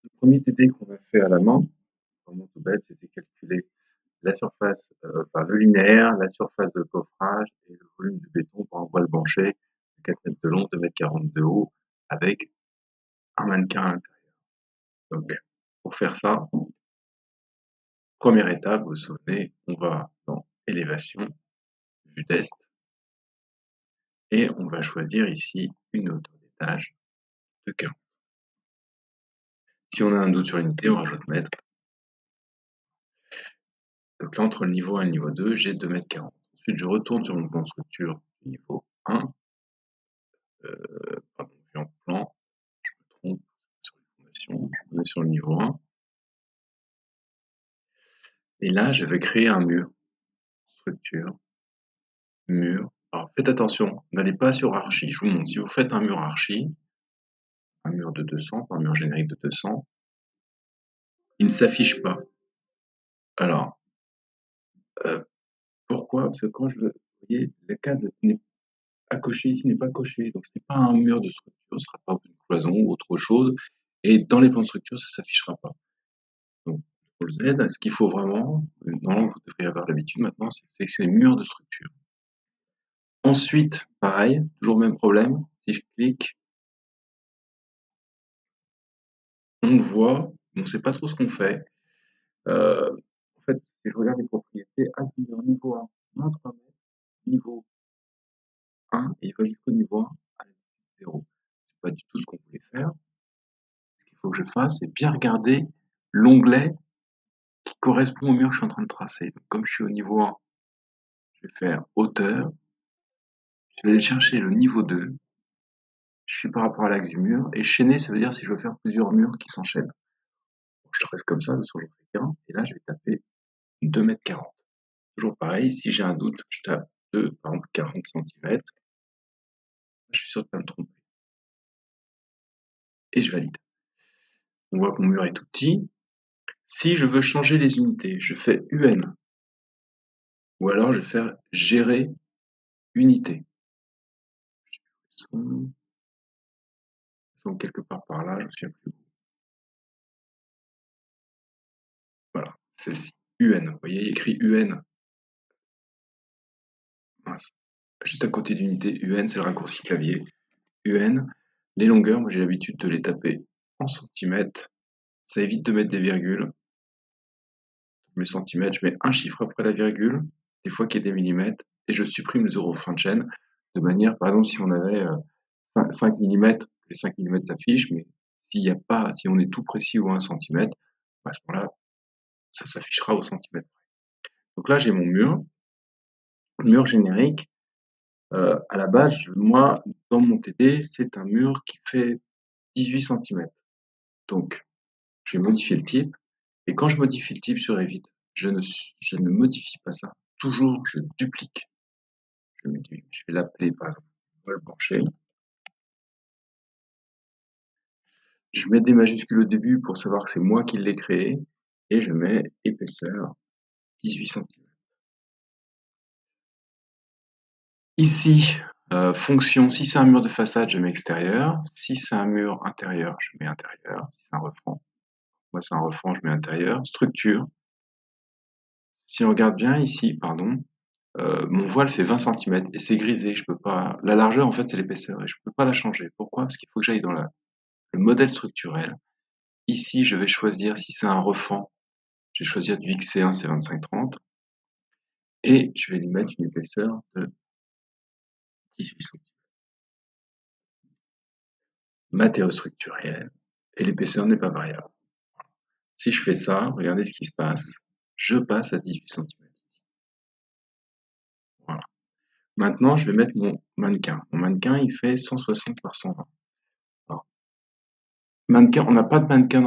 Le premier TD qu'on a fait à la main, vraiment tout bête, c'était calculer la surface, enfin le linéaire, la surface de coffrage et le volume de béton pour un voile banché de 4 mètres de long, 2,40 m de haut, avec un mannequin à l'intérieur. Donc, pour faire ça, première étape, vous vous souvenez, on va dans élévation, vue d'est, et on va choisir ici une hauteur d'étage de 40. Si on a un doute sur l'unité, on rajoute mètre. Donc là, entre le niveau 1 et le niveau 2, j'ai 2,40 m. Ensuite, je retourne sur mon plan de structure du niveau 1. Pardon, vue en plan, je me trompe sur les fondations, je me mets sur le niveau 1. Et là, je vais créer un mur. Structure, mur. Alors faites attention, n'allez pas sur archi. Je vous montre, si vous faites un mur archi, un mur de 200, un mur générique de 200, il ne s'affiche pas. Alors, pourquoi? Parce que quand je veux, vous voyez, la case à cocher ici n'est pas cochée, donc ce n'est pas un mur de structure, ce ne sera pas une cloison ou autre chose, et dans les plans de structure, ça ne s'affichera pas. Donc, pour Z, ce qu'il faut vraiment, normalement vous devriez avoir l'habitude maintenant, c'est sélectionner mur de structure. Ensuite, pareil, toujours le même problème, si je clique, on voit, on ne sait pas trop ce qu'on fait. En fait, si je regarde les propriétés, niveau 1, moins 3 mètres, niveau 1, et il va jusqu'au niveau 1 à la 0. C'est pas du tout ce qu'on voulait faire. Ce qu'il faut que je fasse, c'est bien regarder l'onglet qui correspond au mur que je suis en train de tracer. Donc, comme je suis au niveau 1, je vais faire hauteur, je vais aller chercher le niveau 2, je suis par rapport à l'axe du mur, et chaîner, ça veut dire si je veux faire plusieurs murs qui s'enchaînent. Donc, je reste comme ça, de toute façon, j'en fais qu'un, et là, je vais taper 2,40 m. Toujours pareil, si j'ai un doute, je tape 2, par exemple 40 cm, je suis sûr de ne pas me tromper. Et je valide. On voit que mon mur est tout petit. Si je veux changer les unités, je fais UN. Ou alors je vais faire gérer unité. Ils sont quelque part par là, je ne sais plus. Voilà, celle-ci. UN. Vous voyez, il y a écrit UN. Mince. Juste à côté d'unité, UN, c'est le raccourci clavier. UN. Les longueurs, moi j'ai l'habitude de les taper en centimètres. Ça évite de mettre des virgules. Je mets centimètres, je mets un chiffre après la virgule, des fois qu'il y a des millimètres, et je supprime le zéro fin de chaîne, de manière, par exemple, si on avait 5 mm, les 5 mm s'affichent, mais s'il n'y a pas, si on est tout précis ou 1 cm, à ce moment-là, ça s'affichera au centimètre près. Donc là, j'ai mon mur générique. À la base, moi, dans mon TD, c'est un mur qui fait 18 cm. Donc, je vais modifier le type, et quand je modifie le type sur Revit, je ne modifie pas ça. Toujours, je duplique. Je vais l'appeler par exemple voile penché. Je mets des majuscules au début pour savoir que c'est moi qui l'ai créé, et je mets épaisseur 18 cm. Ici, fonction, si c'est un mur de façade, je mets extérieur. Si c'est un mur intérieur, je mets intérieur. Si c'est un refend, moi c'est un refend, je mets intérieur. Structure. Si on regarde bien ici, pardon, mon voile fait 20 cm et c'est grisé. Je peux pas. La largeur, en fait, c'est l'épaisseur et je peux pas la changer. Pourquoi? Parce qu'il faut que j'aille dans le modèle structurel. Ici, je vais choisir si c'est un refend. Je vais choisir du XC1, c'est 25-30. Et je vais lui mettre une épaisseur de 18 cm. Matériau structurel. Et l'épaisseur n'est pas variable. Si je fais ça, regardez ce qui se passe. Je passe à 18 cm. Voilà. Maintenant, je vais mettre mon mannequin. Mon mannequin, il fait 160 par 120. Alors, mannequin, on n'a pas de mannequin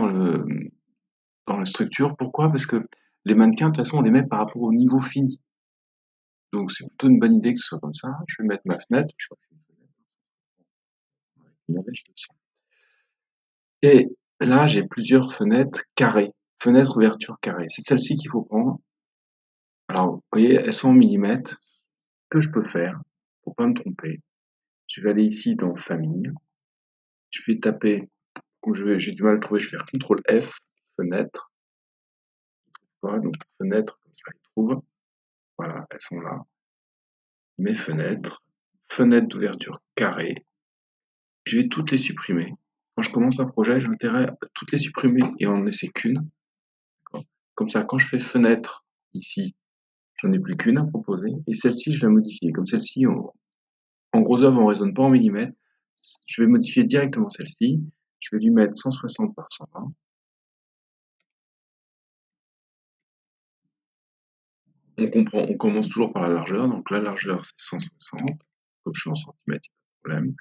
dans la structure. Pourquoi? Parce que les mannequins, de toute façon, on les met par rapport au niveau fini. Donc, c'est plutôt une bonne idée que ce soit comme ça. Je vais mettre ma fenêtre. Je crois que c'est une fenêtre. Et là, j'ai plusieurs fenêtres carrées. Fenêtre, ouverture, carrée. C'est celle-ci qu'il faut prendre. Alors, vous voyez, elles sont en millimètres. Ce que je peux faire, pour pas me tromper, je vais aller ici dans Famille. Je vais taper Comme j'ai du mal à le trouver, je vais faire CTRL F, fenêtre. Voilà, donc fenêtre, comme ça, il trouve. Voilà, elles sont là. Mes fenêtres, fenêtre d'ouverture carrée. Je vais toutes les supprimer. Quand je commence un projet, j'ai intérêt à toutes les supprimer et en laisser qu'une. Comme ça, quand je fais fenêtre ici, j'en ai plus qu'une à proposer. Et celle-ci, je vais modifier. Comme celle-ci, en gros œuvre, on ne raisonne pas en millimètres. Je vais modifier directement celle-ci. Je vais lui mettre 160 par 120. On commence toujours par la largeur. Donc la largeur, c'est 160. Comme je suis en centimètres, pas de problème.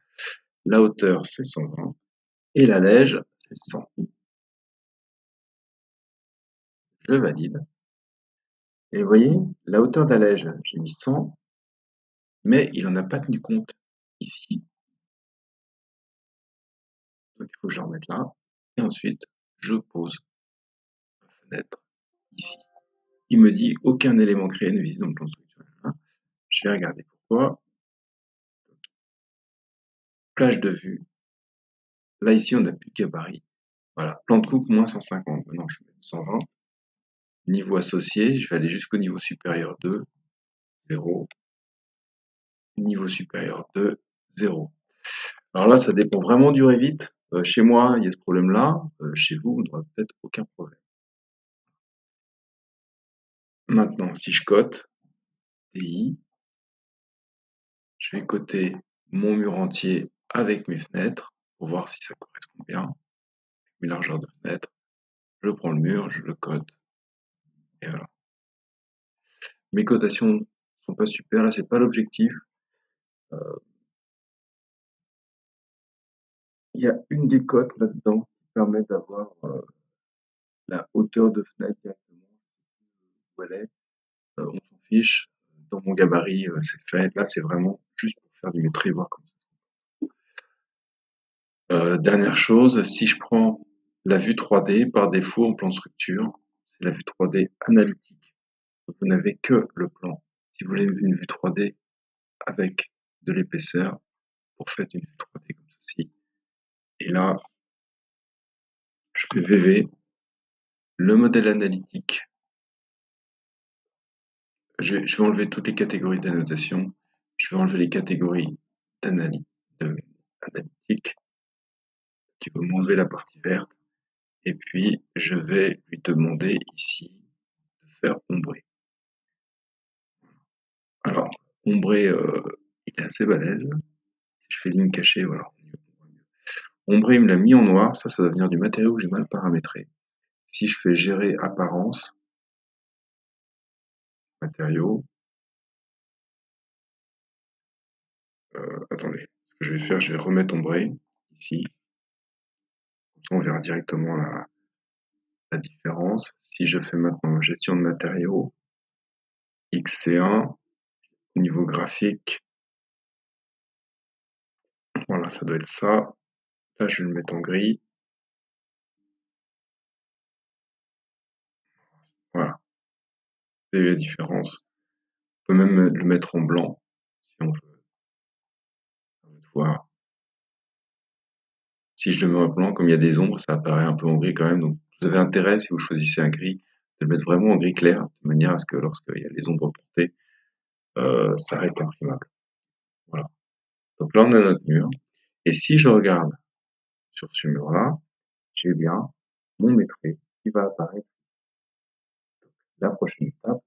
La hauteur, c'est 120. Et la lège, c'est 100. Je valide. Et vous voyez, la hauteur d'allège, j'ai mis 100, mais il n'en a pas tenu compte ici. Donc il faut que je remette là. Et ensuite, je pose la fenêtre ici. Il me dit aucun élément créé n'est visible dans le plan structurel. Je vais regarder pourquoi. Plage de vue. Là, ici, on n'a plus de gabarit. Voilà, plan de coupe, moins 150. Maintenant, je vais mettre 120. Niveau associé, je vais aller jusqu'au niveau supérieur 2, 0. Niveau supérieur 2, 0. Alors là, ça dépend vraiment du Revit. Chez moi, il y a ce problème-là. Chez vous, on n'aura peut-être aucun problème. Maintenant, si je cote TI, je vais coter mon mur entier avec mes fenêtres pour voir si ça correspond bien. Mes largeurs de fenêtre. Je prends le mur, je le cote. Et voilà. Mes cotations sont pas super. Là, c'est pas l'objectif. Il y a une des cotes là-dedans qui permet d'avoir la hauteur de fenêtre directement où elle est. On s'en fiche. Dans mon gabarit, c'est fait. Là, c'est vraiment juste pour faire du métri, voir comme ça. Dernière chose, si je prends la vue 3D, par défaut en plan de structure, c'est la vue 3D analytique. Donc, vous n'avez que le plan. Si vous voulez une vue 3D avec de l'épaisseur, vous faites une vue 3D comme ceci. Et là, je fais VV, le modèle analytique. Je vais enlever toutes les catégories d'annotation. Je vais enlever les catégories d'analytique qui vont m'enlever la partie verte. Et puis, je vais lui demander ici de faire ombrer. Alors, ombrer, il est assez balèze. Si je fais ligne cachée, voilà. Ombrer, il me l'a mis en noir. Ça va venir du matériau que j'ai mal paramétré. Si je fais gérer apparence, matériaux, attendez, ce que je vais faire, je vais remettre ombrer ici. Comme ça, on verra directement la différence. Si je fais maintenant gestion de matériaux, XC1, niveau graphique, voilà, ça doit être ça. Là, je vais le mettre en gris. Voilà, vous avez la différence. On peut même le mettre en blanc, si on veut voir. Si je le mets en blanc, comme il y a des ombres, ça apparaît un peu en gris quand même. Donc, vous avez intérêt, si vous choisissez un gris, de le mettre vraiment en gris clair, de manière à ce que lorsqu'il y a les ombres portées, ça reste imprimable. Voilà. Donc là, on a notre mur. Et si je regarde sur ce mur-là, j'ai bien mon métri qui va apparaître. La prochaine étape,